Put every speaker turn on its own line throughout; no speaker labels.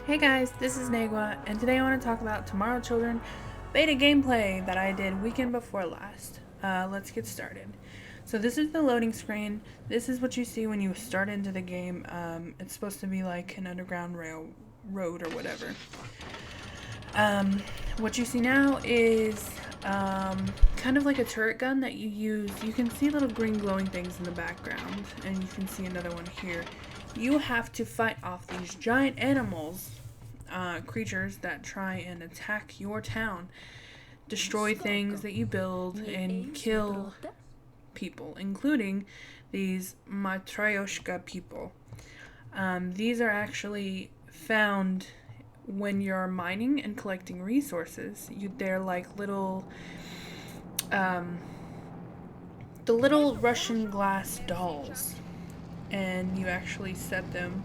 Hey guys, this is Nugua, and today I want to talk about Tomorrow Children beta gameplay that I did weekend before last. Let's get started. So this is the loading screen. This is what you see when you start into the game. It's supposed to be like an underground railroad or whatever. What you see now is kind of like a turret gun that you use. You can see little green glowing things in the background, and you can see another one here. You have to fight off these giant animals, creatures that try and attack your town, destroy things that you build, and kill people, including these Matryoshka people. These are actually found when you're mining and collecting resources. They're like little, the little Russian glass dolls, and you actually set them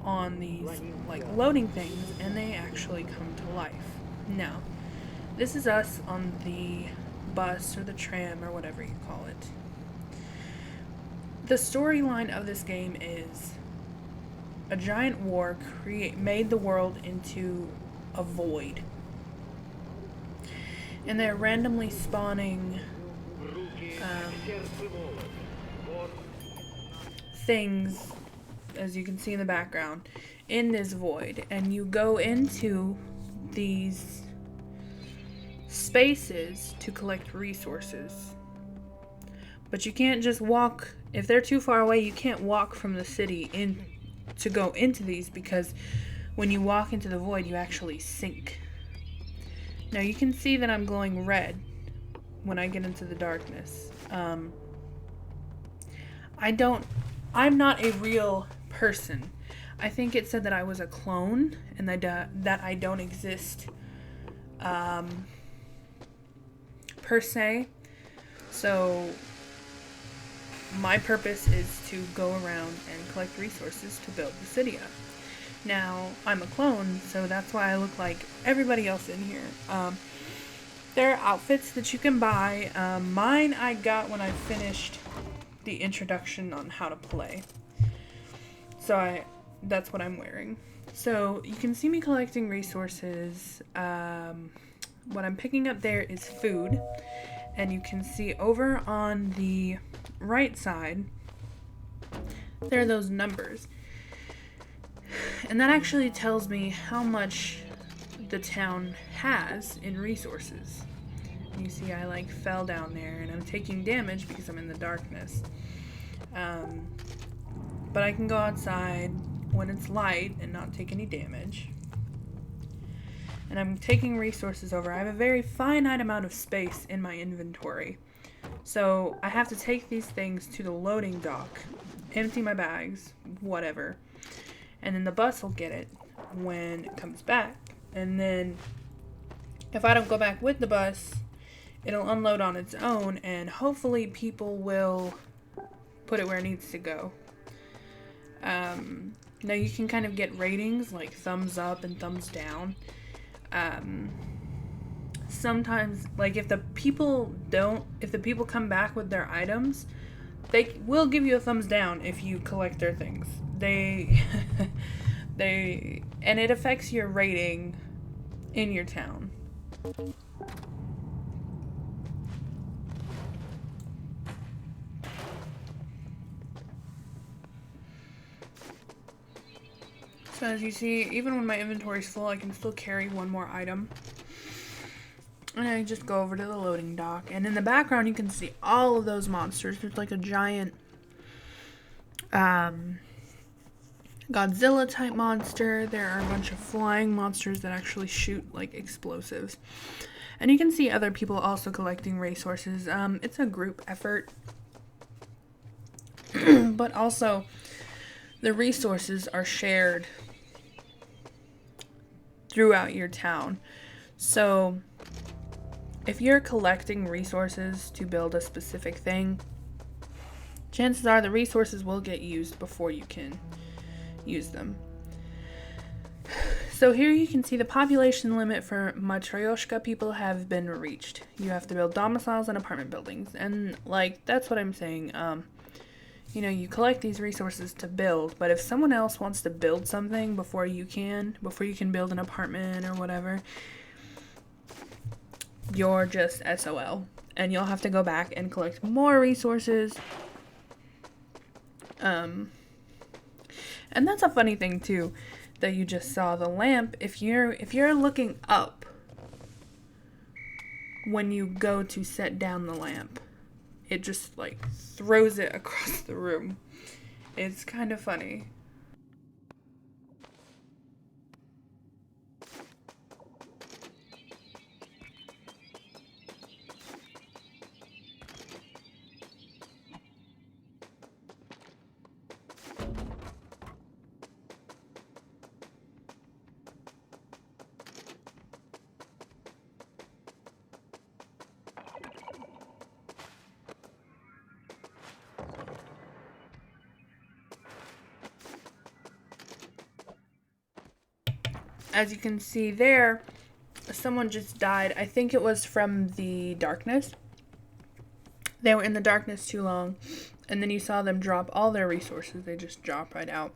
on these like loading things, and they actually come to life. Now, this is us on the bus or the tram or whatever you call it. The storyline of this game is a giant war made the world into a void, and they're randomly spawning things, as you can see in the background, in this void, and you go into these spaces to collect resources. But you can't just walk. If they're too far away, you can't walk from the city in to go into these, because when you walk into the void, you actually sink. Now you can see that I'm glowing red when I get into the darkness. I'm not a real person. I think it said that I was a clone and that I don't exist per se. So my purpose is to go around and collect resources to build the city up. Now, I'm a clone, so that's why I look like everybody else in here. There are outfits that you can buy. Mine I got when I finished the introduction on how to play. So that's what I'm wearing. So you can see me collecting resources. What I'm picking up there is food. And you can see over on the right side, there are those numbers. And that actually tells me how much the town has in resources. And you see I fell down there, and I'm taking damage because I'm in the darkness. But I can go outside when it's light and not take any damage. And I'm taking resources over. I have a very finite amount of space in my inventory. So I have to take these things to the loading dock, empty my bags, whatever. And then the bus will get it when it comes back. And then if I don't go back with the bus, it'll unload on its own, and hopefully people will put it where it needs to go. Now you can kind of get ratings like thumbs up and thumbs down. Sometimes, like if the people come back with their items, they will give you a thumbs down if you collect their things. And it affects your rating in your town. So as you see, even when my inventory is full, I can still carry one more item. And I just go over to the loading dock. And in the background, you can see all of those monsters. There's like a giant Godzilla type monster. There are a bunch of flying monsters that actually shoot like explosives. And you can see other people also collecting resources. It's a group effort. But also, the resources are shared throughout your town. So if you're collecting resources to build a specific thing, chances are the resources will get used before you can use them. So here you can see the population limit for Matryoshka people have been reached. You have to build domiciles and apartment buildings. And that's what I'm saying. you know, you collect these resources to build, but if someone else wants to build something before you can build an apartment or whatever, you're just SOL. And you'll have to go back and collect more resources. And that's a funny thing too, that you just saw. The lamp, if you're looking up when you go to set down the lamp, it just like throws it across the room. It's kind of funny. As you can see there, someone just died. I think it was from the darkness. They were in the darkness too long, and then you saw them drop all their resources. They just drop right out.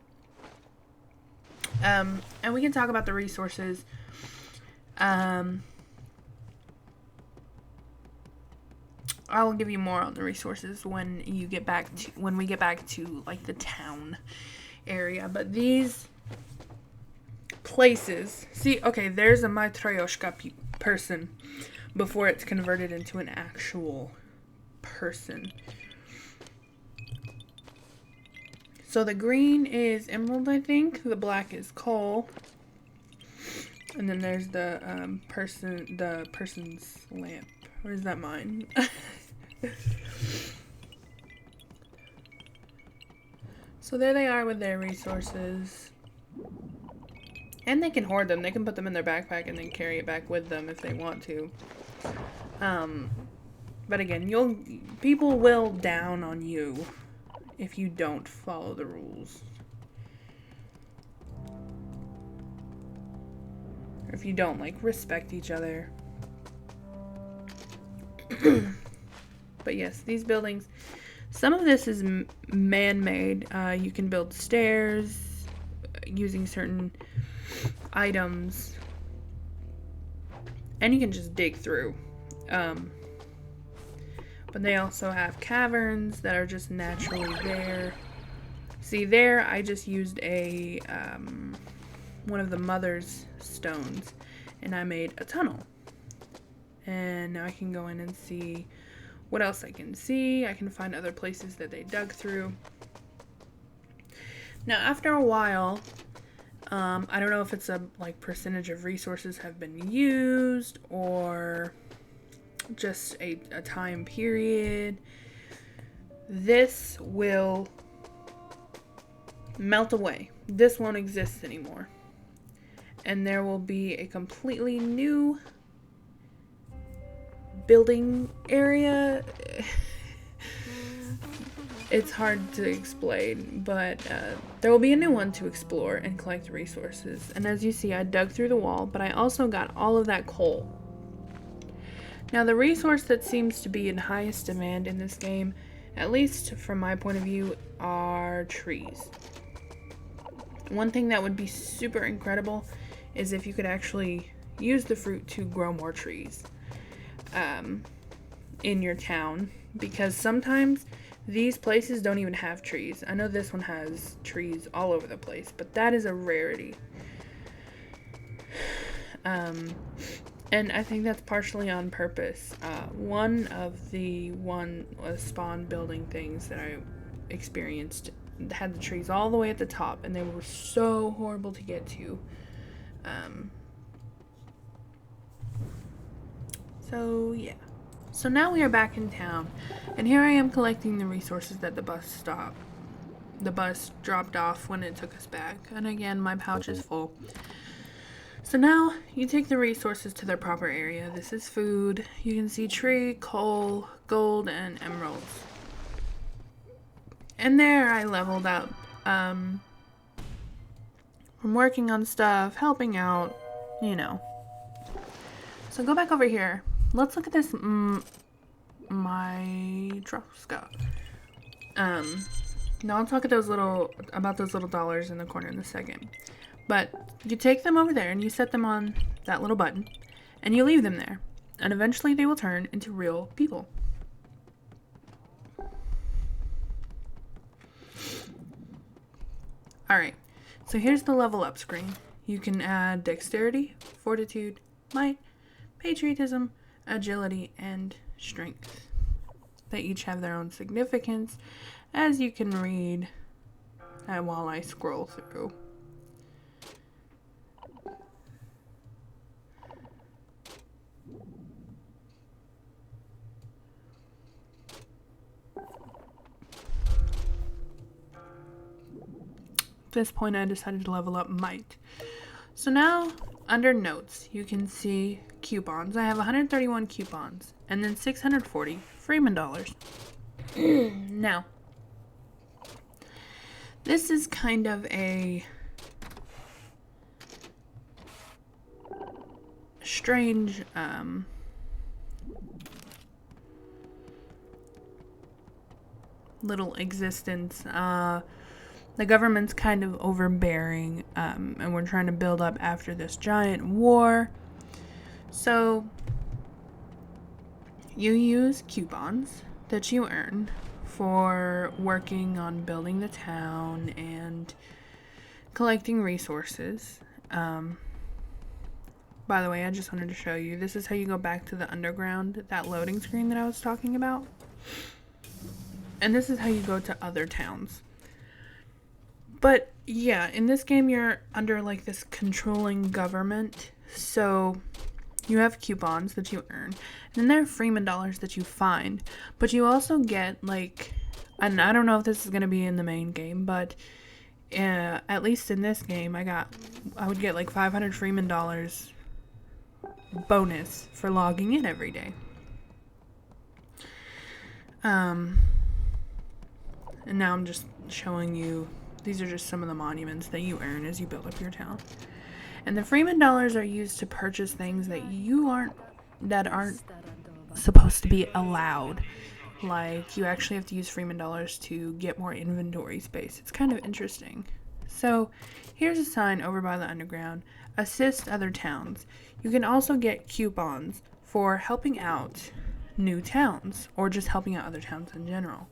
And we can talk about the resources. I will give you more on the resources when we get back to like the town area. But these places, see, okay, there's a Matryoshka person before it's converted into an actual person. So the green is emerald, I think. The black is coal. And then there's the person's lamp. Or is that mine? So there they are with their resources. And they can hoard them. They can put them in their backpack and then carry it back with them if they want to. But again, people will down on you if you don't follow the rules. Or if you don't, like, respect each other. But yes, these buildings, some of this is man-made. You can build stairs using certain items. And you can just dig through. But they also have caverns that are just naturally there. See there, I just used a one of the mother's stones, and I made a tunnel. And now I can go in and see what else I can see. I can find other places that they dug through. Now after a while, I don't know if it's a like percentage of resources have been used or just a time period. This will melt away. This won't exist anymore. And there will be a completely new building area. It's hard to explain, but there will be a new one to explore and collect resources. And as you see, I dug through the wall, but I also got all of that coal. Now, the resource that seems to be in highest demand in this game, at least from my point of view, are trees. One thing that would be super incredible is if you could actually use the fruit to grow more trees in your town, because sometimes these places don't even have trees. I know this one has trees all over the place, but that is a rarity. And I think that's partially on purpose. One of the spawn building things that I experienced had the trees all the way at the top, and they were so horrible to get to. So yeah. So now we are back in town, and here I am collecting the resources that the bus dropped off when it took us back. And again, my pouch is full. So now you take the resources to their proper area. This is food. You can see tree, coal, gold, and emeralds. And there I leveled up from working on stuff, helping out, you know. So go back over here. Let's look at this Matryoshka. Now I'll talk about those little dollars in the corner in a second. But you take them over there and you set them on that little button and you leave them there. And eventually they will turn into real people. Alright, so here's the level up screen. You can add dexterity, fortitude, might, patriotism, agility, and strength. They each have their own significance, as you can read while I scroll through. At this point, I decided to level up might. So now, under notes, you can see coupons. I have 131 coupons, and then 640 Freeman dollars. Now, this is kind of a strange little existence. The government's kind of overbearing, and we're trying to build up after this giant war. So, you use coupons that you earn for working on building the town and collecting resources. By the way, I just wanted to show you, this is how you go back to the underground, that loading screen that I was talking about. And this is how you go to other towns. But yeah, in this game you're under like this controlling government. So you have coupons that you earn. And then there are Freeman dollars that you find. But you also get like, and I don't know if this is going to be in the main game, but at least in this game I would get like 500 Freeman dollars bonus for logging in every day. And now I'm just showing you, these are just some of the monuments that you earn as you build up your town. And the Freeman dollars are used to purchase things that aren't supposed to be allowed. Like, you actually have to use Freeman dollars to get more inventory space. It's kind of interesting. So, here's a sign over by the underground. Assist other towns. You can also get coupons for helping out new towns, or just helping out other towns in general.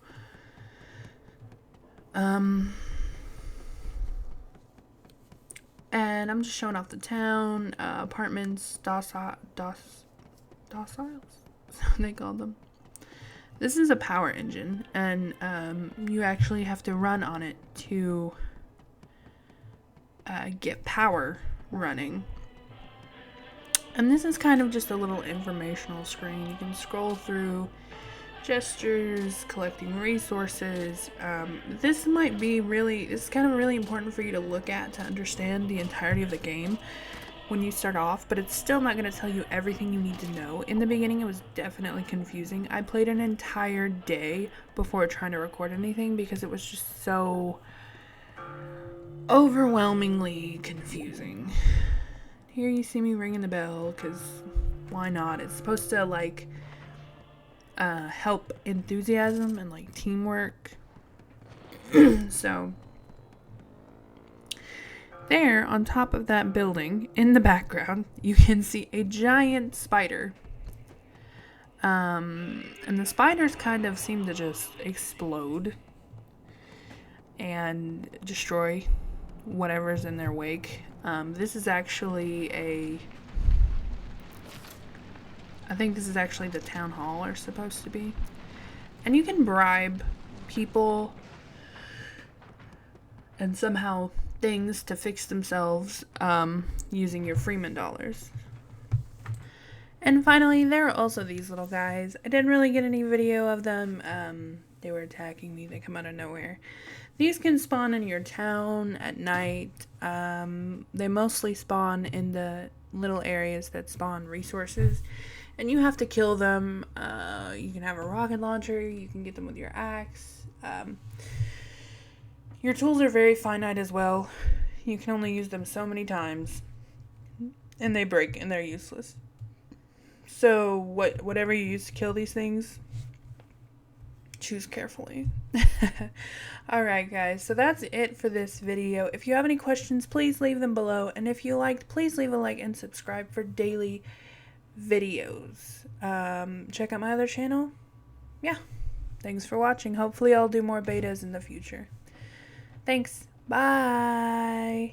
And I'm just showing off the town, apartments, dociles, they called them. This is a power engine, and you actually have to run on it to get power running. And this is kind of just a little informational screen. You can scroll through gestures, collecting resources. This is kind of really important for you to look at to understand the entirety of the game when you start off, but it's still not going to tell you everything you need to know. In the beginning, it was definitely confusing. I played an entire day before trying to record anything because it was just so overwhelmingly confusing. Here you see me ringing the bell, because why not? It's supposed to, like, help enthusiasm and, like, teamwork. So, there, on top of that building, in the background, you can see a giant spider. And the spiders kind of seem to just explode and destroy whatever's in their wake. This is actually I think this is actually the town hall are supposed to be. And you can bribe people and somehow things to fix themselves using your Freeman dollars. And finally, there are also these little guys. I didn't really get any video of them. They were attacking me. They come out of nowhere. These can spawn in your town at night. They mostly spawn in the little areas that spawn resources. And you have to kill them. You can have a rocket launcher. You can get them with your axe. Your tools are very finite as well. You can only use them so many times. And they break and they're useless. So whatever you use to kill these things choose carefully. Alright guys, so that's it for this video. If you have any questions, please leave them below. And if you liked, please leave a like and subscribe for daily videos. Check out my other channel. Yeah. Thanks for watching. Hopefully I'll do more betas in the future. Thanks. Bye.